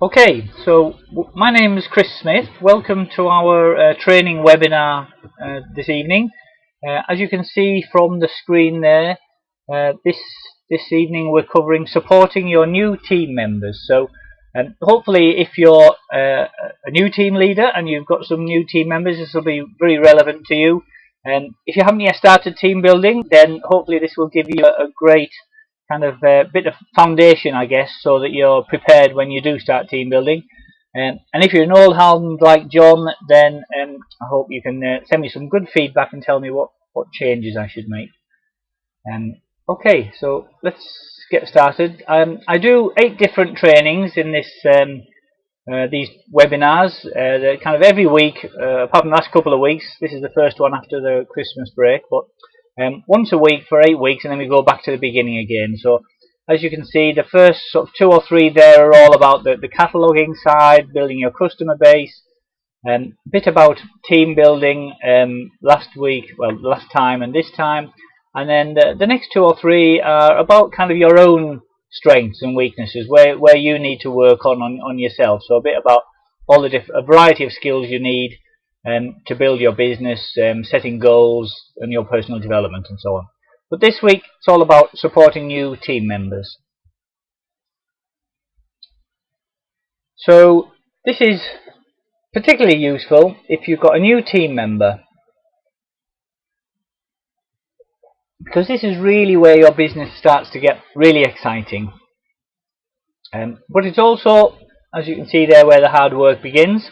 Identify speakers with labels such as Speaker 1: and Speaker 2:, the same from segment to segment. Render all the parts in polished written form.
Speaker 1: Okay, so my name is Chris Smith. Welcome to our training webinar this evening. As you can see from the screen there, this evening we're covering supporting your new team members. So hopefully if you're a new team leader and you've got some new team members, this will be very relevant to you. And if you haven't yet started team building, then hopefully this will give you a great kind of bit of foundation, I guess, so that you're prepared when you do start team building. And if you're an old hound like John, then I hope you can send me some good feedback and tell me what changes I should make. Okay, so let's get started. I do 8 different trainings in this these webinars. They're kind of every week, apart from the last couple of weeks. This is the first one after the Christmas break, but once a week for 8 weeks, and then we go back to the beginning again. So as you can see, the first sort of 2 or 3 there are all about the cataloguing side, building your customer base, a bit about team building last time and this time, and then the next 2 or 3 are about kind of your own strengths and weaknesses, where you need to work on yourself. So a bit about all the a variety of skills you need to build your business, setting goals and your personal development and so on. But this week it's all about supporting new team members. So this is particularly useful if you've got a new team member, because this is really where your business starts to get really exciting. But it's also, as you can see there, where the hard work begins.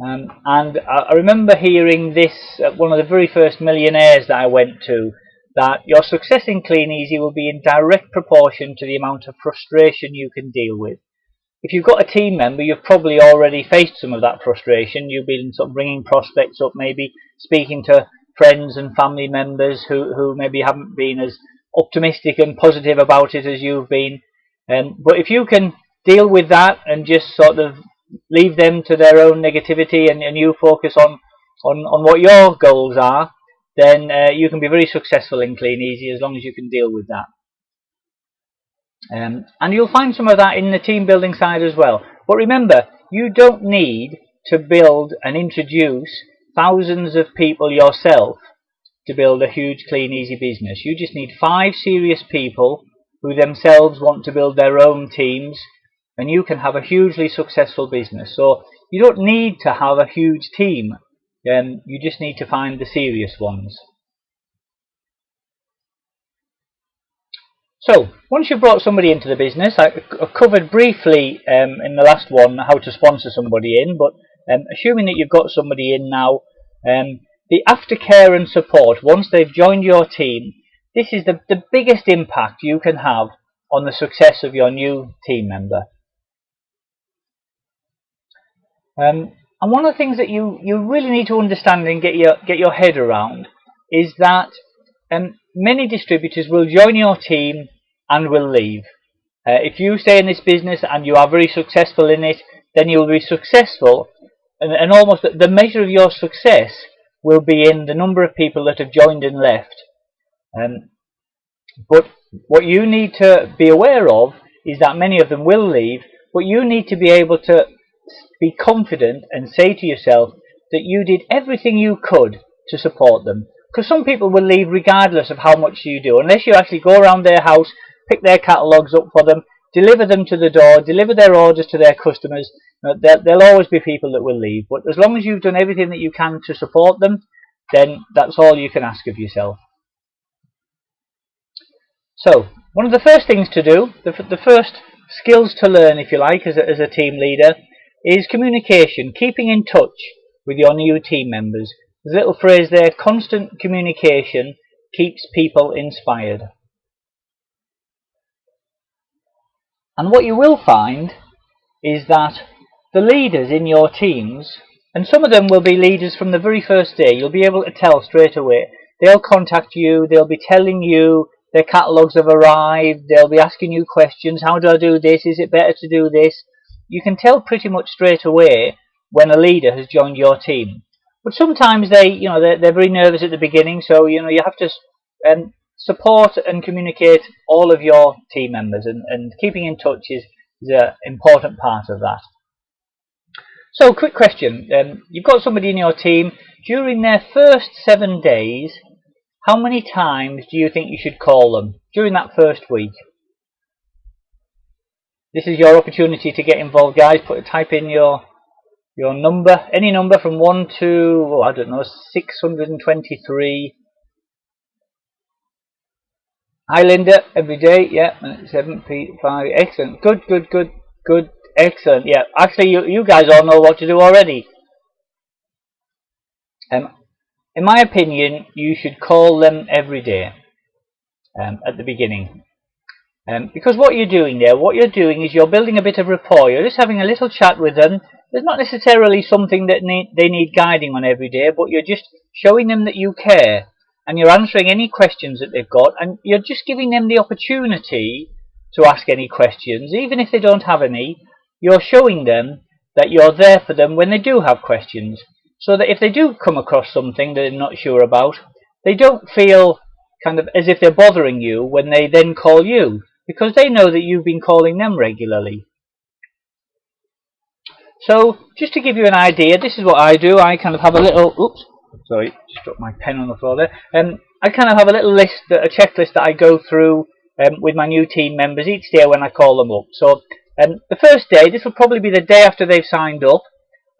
Speaker 1: And I remember hearing this at one of the very first millionaires that I went to, that your success in Kleeneze will be in direct proportion to the amount of frustration you can deal with. If you've got a team member, you've probably already faced some of that frustration. You've been sort of bringing prospects up, maybe speaking to friends and family members who maybe haven't been as optimistic and positive about it as you've been. But if you can deal with that and just sort of leave them to their own negativity, and you focus on what your goals are, then you can be very successful in Kleeneze as long as you can deal with that. And you'll find some of that in the team building side as well. But remember, you don't need to build and introduce thousands of people yourself to build a huge Kleeneze business. You just need 5 serious people who themselves want to build their own teams, and you can have a hugely successful business. So you don't need to have a huge team, you just need to find the serious ones. So once you've brought somebody into the business, I covered briefly in the last one how to sponsor somebody in, but assuming that you've got somebody in now, the aftercare and support once they've joined your team, this is the biggest impact you can have on the success of your new team member. And one of the things that you really need to understand and get your head around is that many distributors will join your team and will leave. If you stay in this business and you are very successful in it, then you will be successful, and almost the measure of your success will be in the number of people that have joined and left. But what you need to be aware of is that many of them will leave, but you need to be able to be confident and say to yourself that you did everything you could to support them. Because some people will leave regardless of how much you do, unless you actually go around their house, pick their catalogues up for them, deliver them to the door, deliver their orders to their customers. There'll always be people that will leave, but as long as you've done everything that you can to support them, then that's all you can ask of yourself. So one of the first things to do, the first skills to learn, if you like, as a team leader, is communication, keeping in touch with your new team members. There's a little phrase there: constant communication keeps people inspired. And what you will find is that the leaders in your teams, and some of them will be leaders from the very first day, you'll be able to tell straight away. They'll contact you, they'll be telling you their catalogues have arrived, they'll be asking you questions: how do I do this? Is it better to do this? You can tell pretty much straight away when a leader has joined your team. But sometimes they're very nervous at the beginning, so you have to support and communicate all of your team members, and keeping in touch is is an important part of that. So, quick question. You've got somebody in your team. During their first 7 days, how many times do you think you should call them during that first week? This is your opportunity to get involved, guys. Type in your number, any number from 1 to, I don't know, 623. Hi Linda, every day, yeah, 7 5, excellent, good, excellent, yeah. Actually, you guys all know what to do already. In my opinion, you should call them every day at the beginning. Because what you're doing is you're building a bit of rapport. You're just having a little chat with them. There's not necessarily something that they need guiding on every day, but you're just showing them that you care. And you're answering any questions that they've got, and you're just giving them the opportunity to ask any questions. Even if they don't have any, you're showing them that you're there for them when they do have questions. So that if they do come across something that they're not sure about, they don't feel kind of as if they're bothering you when they then call you, because they know that you've been calling them regularly. So, just to give you an idea, this is what I do. I kind of have a little, oops, sorry, just dropped my pen on the floor there. I kind of have a little list, a checklist that I go through with my new team members each day when I call them up. So, the first day, this will probably be the day after they've signed up.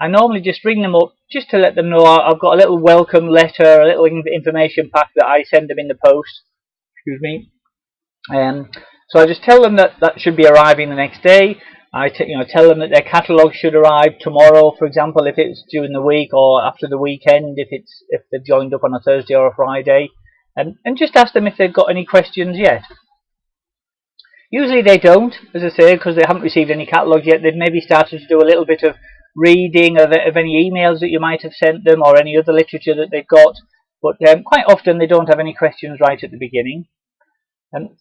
Speaker 1: I normally just ring them up just to let them know I've got a little welcome letter, a little information pack that I send them in the post. Excuse me. So I just tell them that should be arriving the next day. I tell them that their catalogue should arrive tomorrow, for example, if it's during the week, or after the weekend if they've joined up on a Thursday or a Friday, and just ask them if they've got any questions yet. Usually they don't, as I say, because they haven't received any catalogues yet. They've maybe started to do a little bit of reading of any emails that you might have sent them or any other literature that they've got, but quite often they don't have any questions right at the beginning.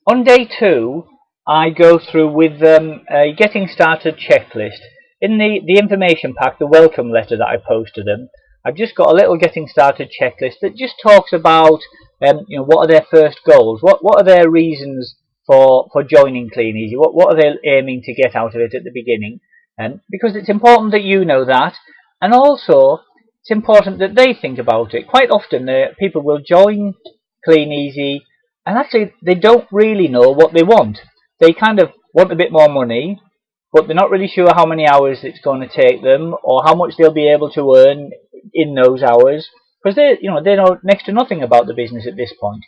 Speaker 1: On day 2, I go through with them a getting started checklist. In the information pack, the welcome letter that I post to them, I've just got a little getting started checklist that just talks about what are their first goals, what are their reasons for joining Kleeneze, what are they aiming to get out of it at the beginning. Because it's important that you know that, and also it's important that they think about it. Quite often people will join Kleeneze and actually they don't really know what they want. They kind of want a bit more money, but they're not really sure how many hours it's going to take them or how much they'll be able to earn in those hours, because they know next to nothing about the business at this point.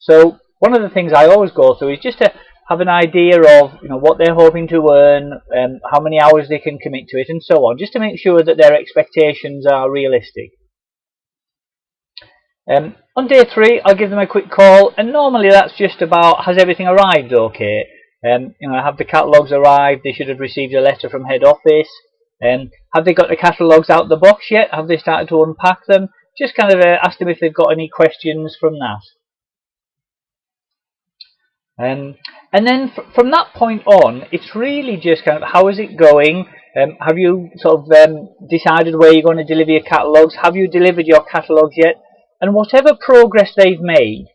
Speaker 1: So one of the things I always go through is just to have an idea of what they're hoping to earn, how many hours they can commit to it, and so on, just to make sure that their expectations are realistic. On day 3, I'll give them a quick call, and normally that's just about, has everything arrived okay? Have the catalogues arrived? They should have received a letter from head office. Have they got the catalogues out of the box yet? Have they started to unpack them? Just kind of ask them if they've got any questions from that. And then from that point on, it's really just kind of, how is it going? Have you sort of decided where you're going to deliver your catalogues? Have you delivered your catalogues yet? And whatever progress they've made,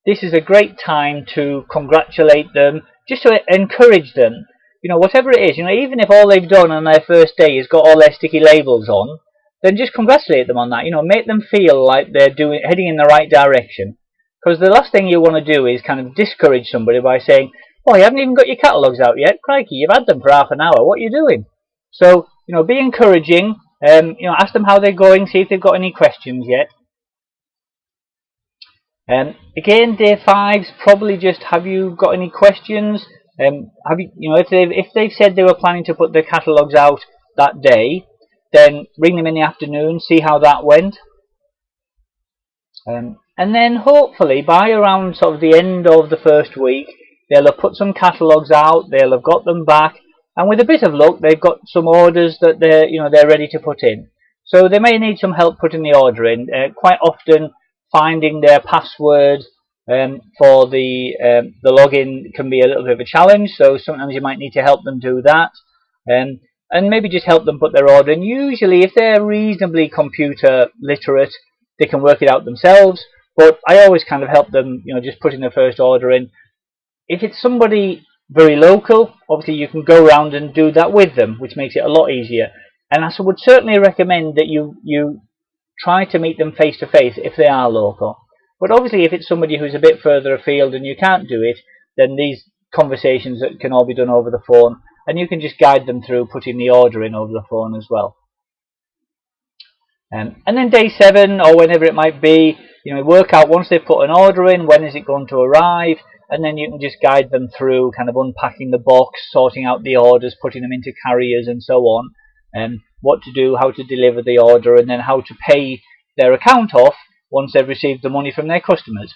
Speaker 1: this is a great time to congratulate them, just to encourage them. Whatever it is, even if all they've done on their first day is got all their sticky labels on, then just congratulate them on that. Make them feel like they're heading in the right direction. Because the last thing you want to do is kind of discourage somebody by saying, "Oh, you haven't even got your catalogues out yet. Crikey, you've had them for half an hour. What are you doing?" So, be encouraging. Ask them how they're going. See if they've got any questions yet. Again, day 5's probably just, have you got any questions? If they've said they were planning to put their catalogues out that day, then ring them in the afternoon, see how that went. And then hopefully by around sort of the end of the first week, they'll have put some catalogues out, they'll have got them back, and with a bit of luck, they've got some orders that they're ready to put in. So they may need some help putting the order in. Quite often, finding their password for the login can be a little bit of a challenge. So sometimes you might need to help them do that, and maybe just help them put their order in. Usually, if they're reasonably computer literate, they can work it out themselves. But I always kind of help them, just putting their first order in. If it's somebody very local, obviously you can go around and do that with them, which makes it a lot easier. And I would certainly recommend that you try to meet them face to face if they are local. But obviously if it's somebody who's a bit further afield and you can't do it, then these conversations can all be done over the phone, and you can just guide them through putting the order in over the phone as well. And then day 7 or whenever it might be, work out once they've put an order in, when is it going to arrive, and then you can just guide them through kind of unpacking the box, sorting out the orders, putting them into carriers and so on, and what to do, how to deliver the order, and then how to pay their account off once they've received the money from their customers.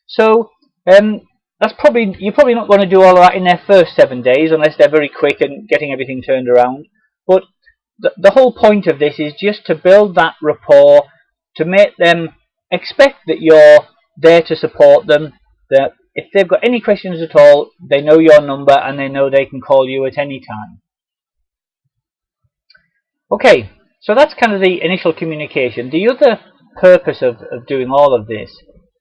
Speaker 1: So you're probably not going to do all of that in their first 7 days unless they're very quick and getting everything turned around. But the whole point of this is just to build that rapport, to make them expect that you're there to support them, that if they've got any questions at all, they know your number and they know they can call you at any time. Okay, so that's kind of the initial communication. The other purpose of doing all of this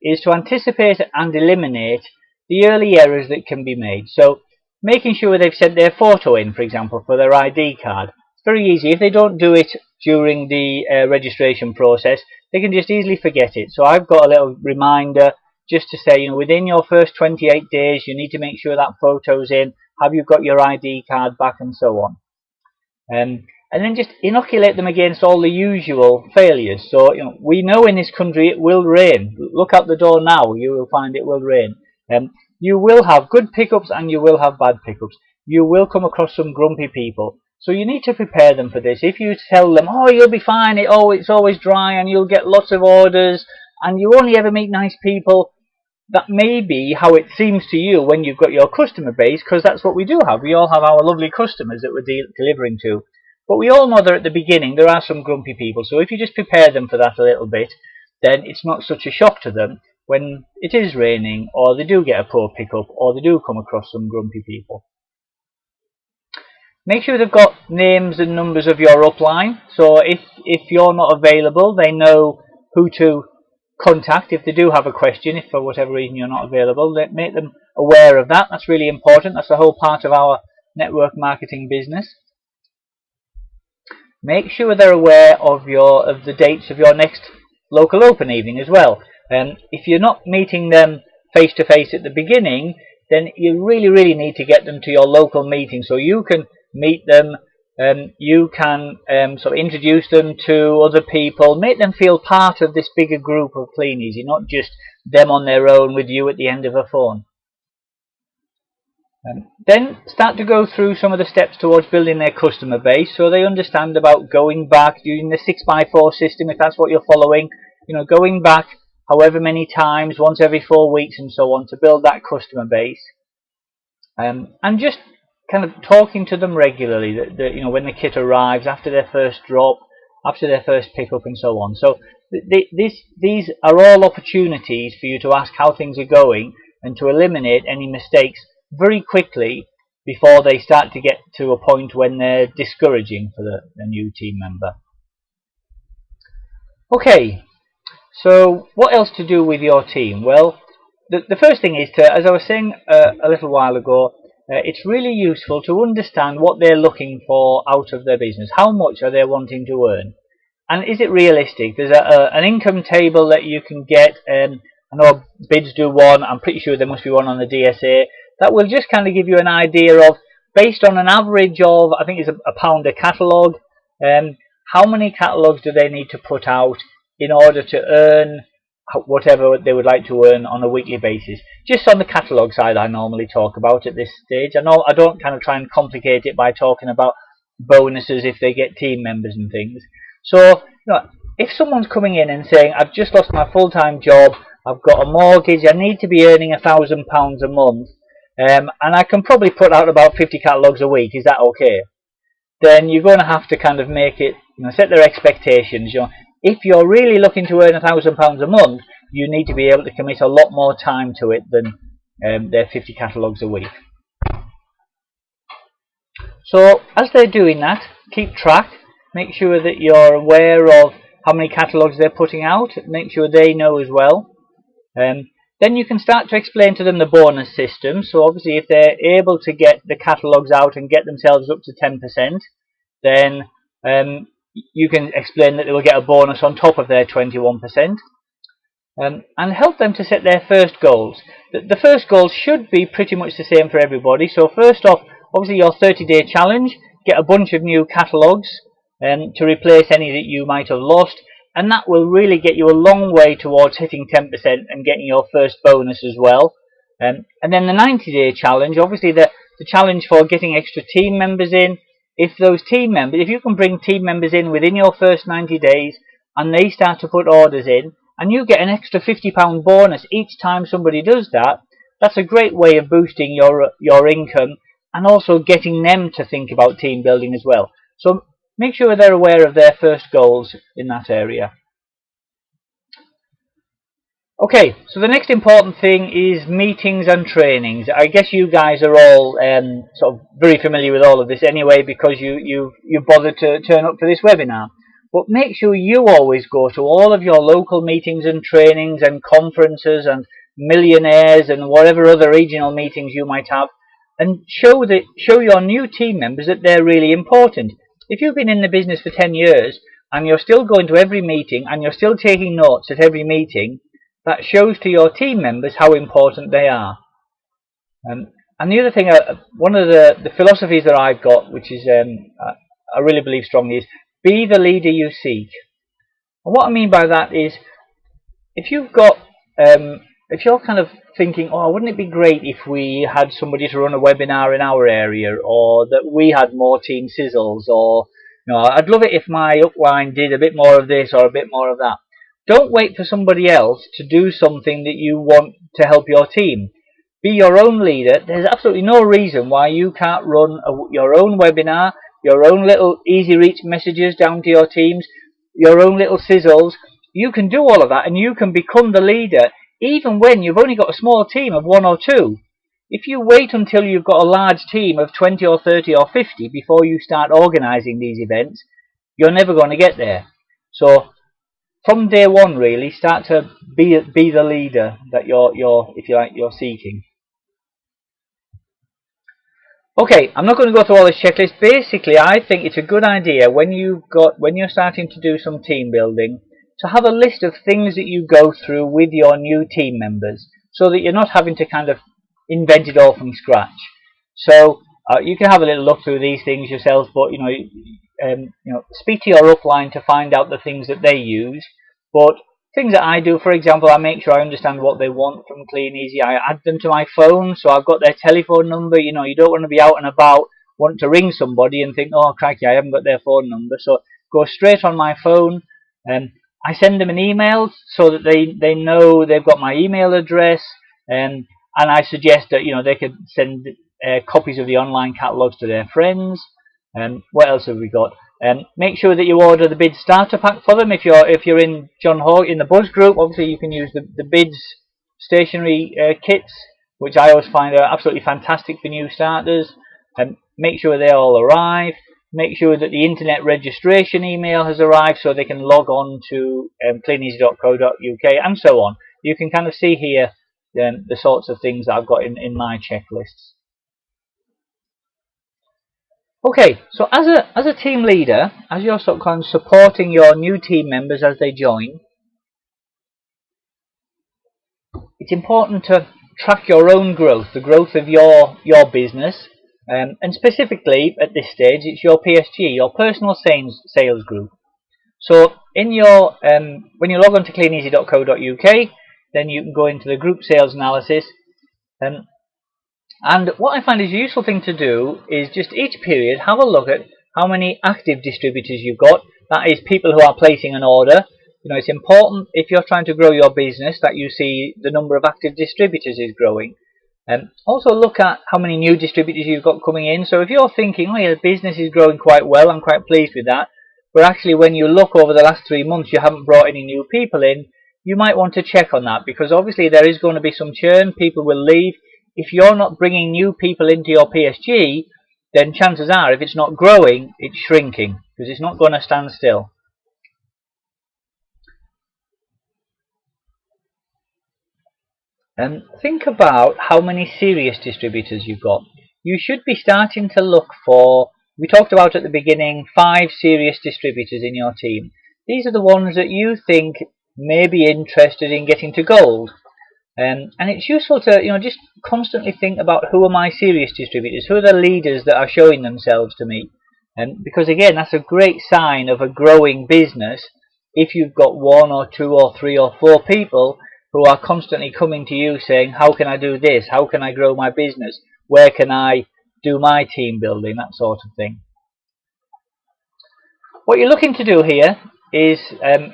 Speaker 1: is to anticipate and eliminate the early errors that can be made. So making sure they've sent their photo in, for example, for their ID card. It's very easy. If they don't do it during the registration process, they can just easily forget it. So I've got a little reminder just to say, within your first 28 days, you need to make sure that photo's in. Have you got your ID card back, and so on. And then just inoculate them against all the usual failures. So we know in this country it will rain. Look out the door now, you will find it will rain. You will have good pickups and you will have bad pickups. You will come across some grumpy people. So you need to prepare them for this. If you tell them, oh, you'll be fine, it's always dry and you'll get lots of orders and you only ever meet nice people, that may be how it seems to you when you've got your customer base, because that's what we do have. We all have our lovely customers that we're delivering to. But we all know that at the beginning there are some grumpy people. So if you just prepare them for that a little bit, then it's not such a shock to them when it is raining, or they do get a poor pickup, or they do come across some grumpy people. Make sure they've got names and numbers of your upline. So if you're not available, they know who to contact if they do have a question. If for whatever reason you're not available, make them aware of that. That's really important. That's the whole part of our network marketing business. Make sure they're aware of the dates of your next local open evening as well. If you're not meeting them face to face at the beginning, then you really need to get them to your local meeting so you can meet them. You can sort of introduce them to other people, make them feel part of this bigger group of Kleeneze, not just them on their own with you at the end of a phone. Then start to go through some of the steps towards building their customer base so they understand about going back, using the 6x4 system if that's what you're following, going back however many times, once every 4 weeks and so on, to build that customer base. And just kind of talking to them regularly, when the kit arrives, after their first drop, after their first pickup and so on. So these are all opportunities for you to ask how things are going and to eliminate any mistakes very quickly before they start to get to a point when they're discouraging for the new team member. Okay, so what else to do with your team? Well, the first thing is to, as I was saying a little while ago, it's really useful to understand what they're looking for out of their business. How much are they wanting to earn? And is it realistic? There's an income table that you can get. I know Bids do one. I'm pretty sure there must be one on the DSA. That will just kind of give you an idea of, based on an average of, I think it's £1 a catalogue, how many catalogues do they need to put out in order to earn whatever they would like to earn on a weekly basis. Just on the catalogue side I normally talk about at this stage. I don't kind of try and complicate it by talking about bonuses if they get team members and things. So if someone's coming in and saying, I've just lost my full-time job, I've got a mortgage, I need to be earning £1,000 a month, and I can probably put out about 50 catalogues a week, is that okay? Then you're going to have to kind of make it, set their expectations. If you're really looking to earn £1,000 a month, you need to be able to commit a lot more time to it than their 50 catalogues a week. So as they're doing that, keep track. Make sure that you're aware of how many catalogues they're putting out. Make sure they know as well. Then you can start to explain to them the bonus system. So obviously if they're able to get the catalogues out and get themselves up to 10%, then you can explain that they will get a bonus on top of their 21%. And help them to set their first goals. The first goals should be pretty much the same for everybody. So first off, obviously your 30-day challenge, get a bunch of new catalogues to replace any that you might have lost, and that will really get you a long way towards hitting 10% and getting your first bonus as well. And then the 90-day challenge, obviously the challenge for getting extra team members in. If you can bring team members in within your first 90 days and they start to put orders in, and you get an extra £50 bonus each time somebody does that, that's a great way of boosting your income and also getting them to think about team building as well. So make sure they're aware of their first goals in that area. Okay, so the next important thing is meetings and trainings. I guess you guys are all sort of very familiar with all of this anyway, because you bothered to turn up for this webinar. But make sure you always go to all of your local meetings and trainings and conferences and millionaires and whatever other regional meetings you might have, and show your new team members that they're really important. If you've been in the business for 10 years and you're still going to every meeting and you're still taking notes at every meeting, that shows to your team members how important they are. And the other thing, one of the philosophies that I've got, which is I really believe strongly, is be the leader you seek. And what I mean by that is, if you're kind of thinking, oh, wouldn't it be great if we had somebody to run a webinar in our area, or that we had more team sizzles, or I'd love it if my upline did a bit more of this or a bit more of that. Don't wait for somebody else to do something that you want to help your team. Be your own leader. There's absolutely no reason why you can't run your own webinar, your own little easy reach messages down to your teams, your own little sizzles. You can do all of that and you can become the leader even when you've only got a small team of 1 or 2. If you wait until you've got a large team of 20 or 30 or 50 before you start organising these events, you're never going to get there. So from day one, really, start to be the leader that you're seeking. Okay, I'm not going to go through all this checklist. Basically, I think it's a good idea when you're starting to do some team building to have a list of things that you go through with your new team members, so that you're not having to kind of invent it all from scratch. So you can have a little look through these things yourself, but speak to your upline to find out the things that they use. But things that I do, for example, I make sure I understand what they want from Kleeneze. I add them to my phone, so I've got their telephone number. You don't want to be out and about, want to ring somebody and think, oh crikey, I haven't got their phone number. So go straight on my phone. I send them an email so that they know they've got my email address, and I suggest that they could send copies of the online catalogues to their friends. What else have we got? Make sure that you order the BIDS starter pack for them. If you're in John Hawk in the Buzz group, obviously you can use the BIDS stationery kits, which I always find are absolutely fantastic for new starters. Make sure they all arrive. Make sure that the internet registration email has arrived so they can log on to kleeneze.co.uk and so on. You can kind of see here the sorts of things that I've got in my checklists. Okay, so as a team leader, as you're sort of supporting your new team members as they join, it's important to track your own growth, the growth of your business, and specifically at this stage, it's your PSG, your personal sales group. So in your when you log on to kleeneze.co.uk, then you can go into the group sales analysis. And what I find is a useful thing to do is just each period have a look at how many active distributors you've got. That is people who are placing an order. It's important if you're trying to grow your business that you see the number of active distributors is growing. Also look at how many new distributors you've got coming in. So if you're thinking, oh yeah, the business is growing quite well, I'm quite pleased with that, but actually when you look over the last 3 months you haven't brought any new people in, you might want to check on that, because obviously there is going to be some churn, people will leave. If you're not bringing new people into your PSG, then chances are if it's not growing, it's shrinking, because it's not going to stand still. think about how many serious distributors you've got. You should be starting to look for, we talked about at the beginning, 5 serious distributors in your team. These are the ones that you think may be interested in getting to gold. And it's useful to just constantly think about, who are my serious distributors, who are the leaders that are showing themselves to me. Because again, that's a great sign of a growing business if you've got 1 or 2 or 3 or 4 people who are constantly coming to you saying, how can I do this, how can I grow my business, where can I do my team building, that sort of thing. What you're looking to do here is,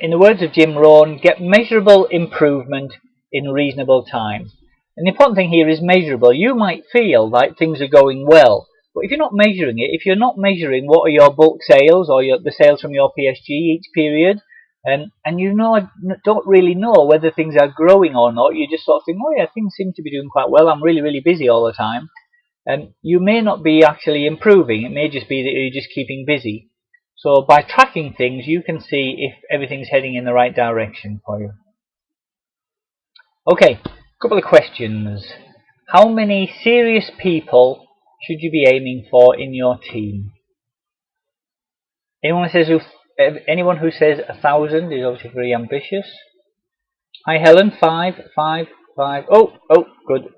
Speaker 1: in the words of Jim Rohn, get measurable improvement in reasonable time. And the important thing here is measurable. You might feel like things are going well, but if you're not measuring it, if you're not measuring what are your bulk sales or the sales from your PSG each period, and you don't really know whether things are growing or not, you just sort of think, oh yeah, things seem to be doing quite well, I'm really, really busy all the time. You may not be actually improving. It may just be that you're just keeping busy. So by tracking things, you can see if everything's heading in the right direction for you. Okay, a couple of questions. How many serious people should you be aiming for in your team? Anyone who says 1,000 is obviously very ambitious. Hi Helen, 5. Oh, good.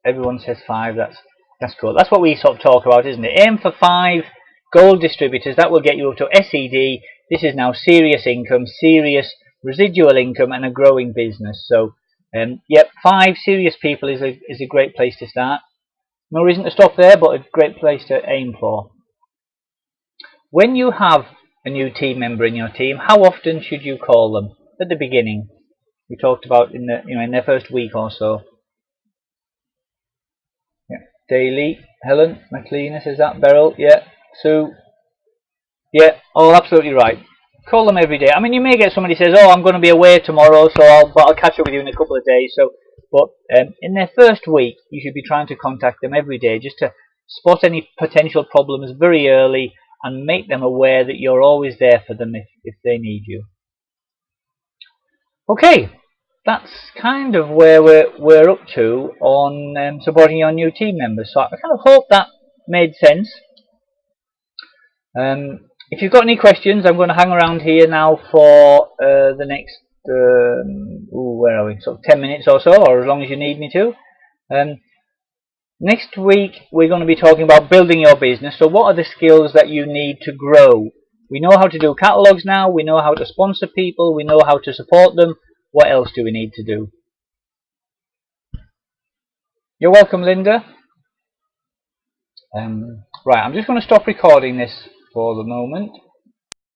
Speaker 1: Everyone says 5. That's good. That's what we sort of talk about, isn't it? Aim for 5 gold distributors. That will get you up to SED. This is now serious income, serious residual income, and a growing business. So, yep, 5 serious people is a great place to start. No reason to stop there, but a great place to aim for. When you have a new team member in your team, how often should you call them? At the beginning, we talked about in their first week or so. Yeah, daily. Helen McLean says that. Beryl, yeah. Sue, yeah. Oh, absolutely right. Call them every day. I mean, you may get somebody who says, "Oh, I'm going to be away tomorrow, so I'll catch up with you in a couple of days." So, but in their first week, you should be trying to contact them every day just to spot any potential problems very early and make them aware that you're always there for them if they need you. Okay, that's kind of where we're up to on supporting your new team members. So I kind of hope that made sense. If you've got any questions, I'm going to hang around here now for the next, where are we? Sort of 10 minutes or so, or as long as you need me to. Next week, we're going to be talking about building your business. So what are the skills that you need to grow? We know how to do catalogs now. We know how to sponsor people. We know how to support them. What else do we need to do? You're welcome, Linda. Right, I'm just going to stop recording this for the moment.